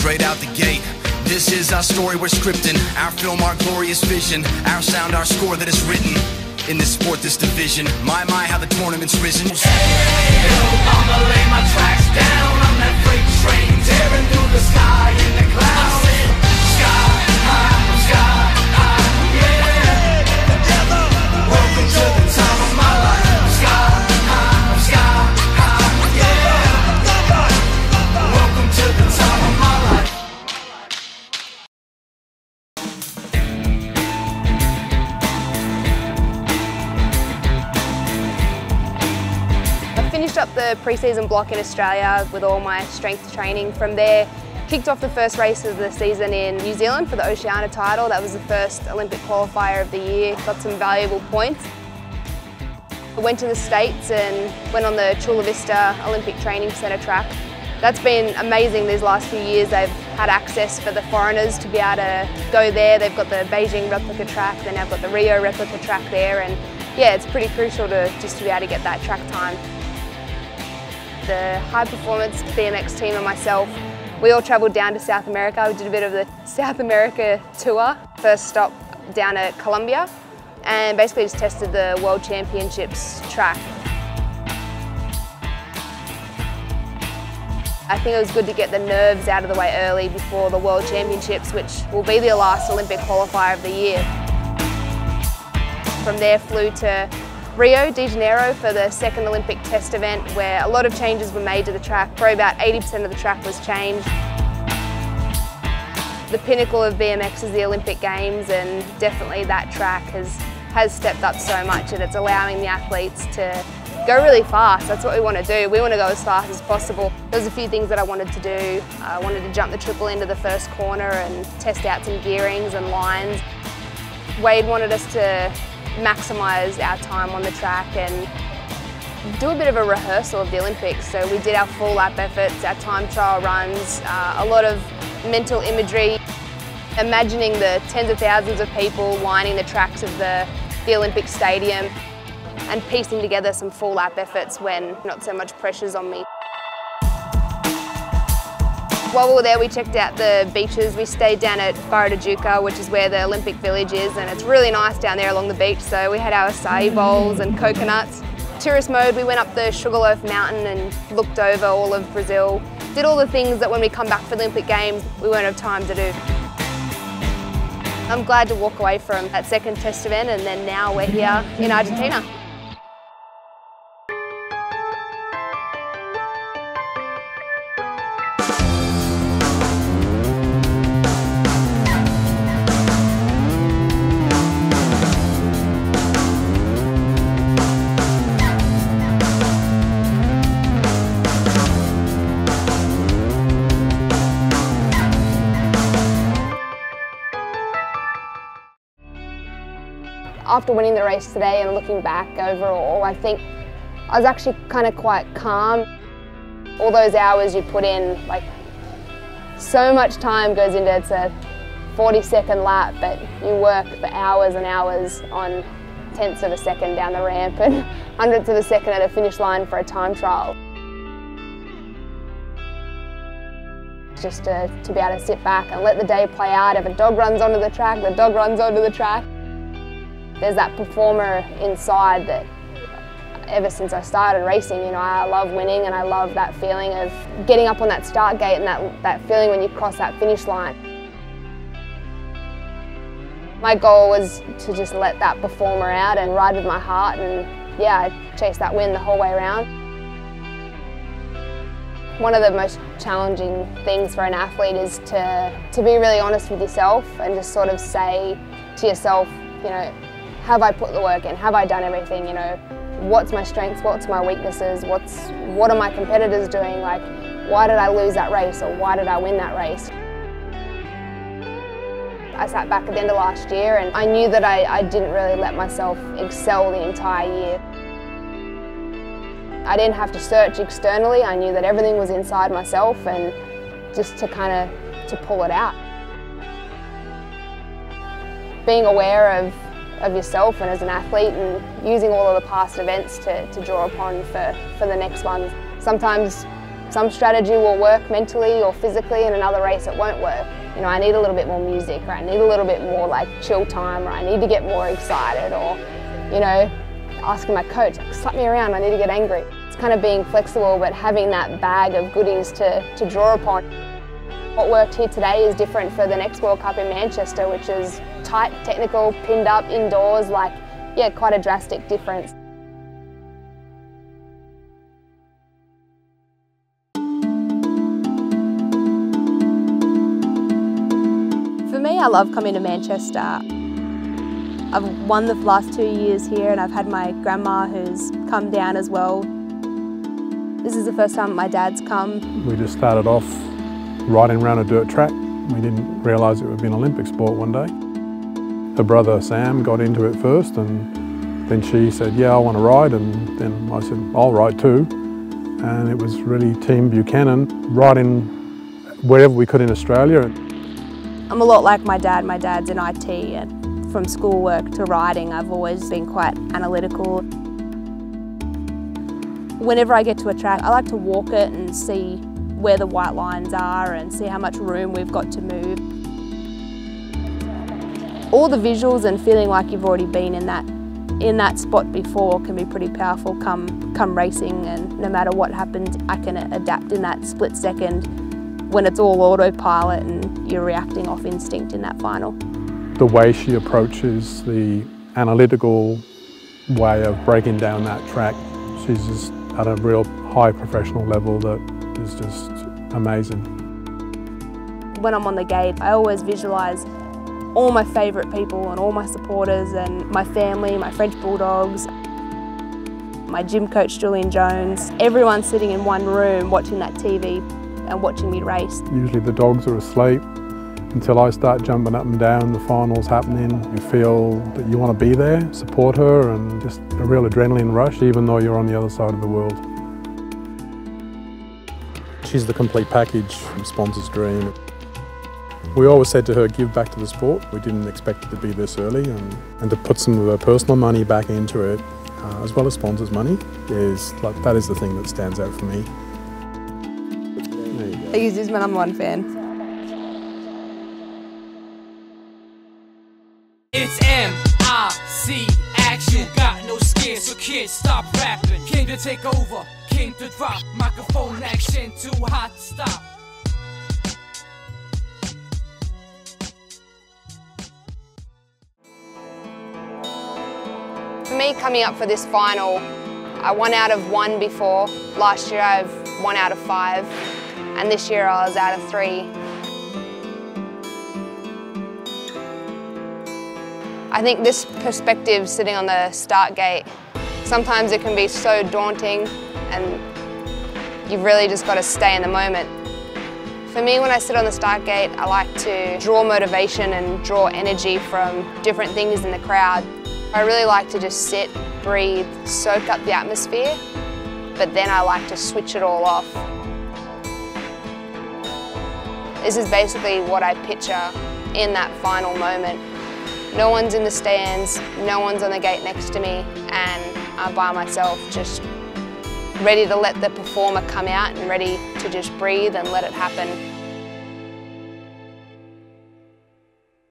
straight out the gate. This is our story we're scripting, our film, our glorious vision, our sound, our score that is written in this sport, this division. My, how the tournament's risen. Hey, I'ma lay my tracks down on that freight train, tearing through the sky in the clouds. Sky high, yeah. Welcome to the time of my life. Sky high, yeah. Welcome to the time of my life. Finished up the pre-season block in Australia with all my strength training. From there, kicked off the first race of the season in New Zealand for the Oceania title. That was the first Olympic qualifier of the year, got some valuable points. I went to the States and went on the Chula Vista Olympic Training Centre track. That's been amazing these last few years. They've had access for the foreigners to be able to go there. They've got the Beijing replica track, then they've got the Rio replica track there, and yeah, it's pretty crucial to just to be able to get that track time. The high performance BMX team and myself, we all travelled down to South America. We did a bit of the South America tour. First stop down at Colombia and basically just tested the World Championships track. I think it was good to get the nerves out of the way early before the World Championships, which will be the last Olympic qualifier of the year. From there flew to Rio de Janeiro for the second Olympic test event, where a lot of changes were made to the track. Probably about 80% of the track was changed. The pinnacle of BMX is the Olympic Games, and definitely that track has stepped up so much, and it's allowing the athletes to go really fast. That's what we want to do. We want to go as fast as possible. There's a few things that I wanted to do. I wanted to jump the triple into the first corner and test out some gearings and lines. Wade wanted us to maximise our time on the track and do a bit of a rehearsal of the Olympics. So we did our full lap efforts, our time trial runs, a lot of mental imagery, imagining the tens of thousands of people lining the tracks of the Olympic Stadium and piecing together some full lap efforts when not so much pressure's on me. While we were there, we checked out the beaches. We stayed down at Barra de Juca, which is where the Olympic Village is, and it's really nice down there along the beach. So we had our acai bowls and coconuts. Tourist mode, we went up the Sugarloaf Mountain and looked over all of Brazil. Did all the things that when we come back for the Olympic Games, we won't have time to do. I'm glad to walk away from that second test event, and then now we're here in Argentina. After winning the race today and looking back overall, I think I was actually kind of quite calm. All those hours you put in, like so much time goes into it. It's a 40-second lap, but you work for hours and hours on tenths of a second down the ramp and hundredths of a second at a finish line for a time trial. Just to be able to sit back and let the day play out. If a dog runs onto the track, the dog runs onto the track. There's that performer inside that ever since I started racing, you know, I love winning and I love that feeling of getting up on that start gate and that feeling when you cross that finish line. My goal was to just let that performer out and ride with my heart, and yeah, I chased that win the whole way around. One of the most challenging things for an athlete is to be really honest with yourself and just sort of say to yourself, you know, have I put the work in? Have I done everything? You know, what's my strengths? What's my weaknesses? What are my competitors doing? Like, why did I lose that race, or why did I win that race? I sat back at the end of last year and I knew that I didn't really let myself excel the entire year. I didn't have to search externally. I knew that everything was inside myself, and just to pull it out. Being aware of yourself and as an athlete, and using all of the past events to draw upon for the next ones. Sometimes Some strategy will work mentally or physically, and another race it won't work. You know, I need a little bit more music, or I need a little bit more like chill time, or I need to get more excited, or, you know, asking my coach, like, slap me around, I need to get angry. It's kind of being flexible, but having that bag of goodies to draw upon. What worked here today is different for the next World Cup in Manchester, which is tight, technical, pinned up, indoors, like, yeah, quite a drastic difference. For me, I love coming to Manchester. I've won the last 2 years here, and I've had my grandma who's come down as well. This is the first time my dad's come. We just started off riding around a dirt track. We didn't realise it would be an Olympic sport one day. Her brother Sam got into it first, and then she said, yeah, I want to ride, and then I said, I'll ride too. And it was really Team Buchanan, riding wherever we could in Australia. I'm a lot like my dad. My dad's in IT, and from schoolwork to riding, I've always been quite analytical. Whenever I get to a track, I like to walk it and see where the white lines are and see how much room we've got to move. All the visuals and feeling like you've already been in that spot before can be pretty powerful come racing, and no matter what happens, I can adapt in that split second when it's all autopilot and you're reacting off instinct in that final. The way she approaches the analytical way of breaking down that track, she's just at a real high professional level that is just amazing. When I'm on the gate, I always visualise all my favourite people and all my supporters and my family, my French Bulldogs, my gym coach Julian Jones. Everyone's sitting in one room watching that TV and watching me race. Usually the dogs are asleep until I start jumping up and down, the final's happening. You feel that you want to be there, support her, and just a real adrenaline rush even though you're on the other side of the world. She's the complete package, sponsor's dream. We always said to her, give back to the sport. We didn't expect it to be this early, and to put some of her personal money back into it, as well as sponsors' money, that is the thing that stands out for me. He's my #1 fan. It's M-I-C action. Got no skin, so kids stop rapping. Came to take over, came to drop. Microphone action, too hot to stop. For me, coming up for this final, I won out of 1 before. Last year I've won out of 5, and this year I was out of 3. I think this perspective sitting on the start gate, sometimes it can be so daunting, and you've really just got to stay in the moment. For me, when I sit on the start gate, I like to draw motivation and draw energy from different things in the crowd. I really like to just sit, breathe, soak up the atmosphere, but then I like to switch it all off. This is basically what I picture in that final moment. No one's in the stands, no one's on the gate next to me, and I'm by myself, just ready to let the performer come out and ready to just breathe and let it happen.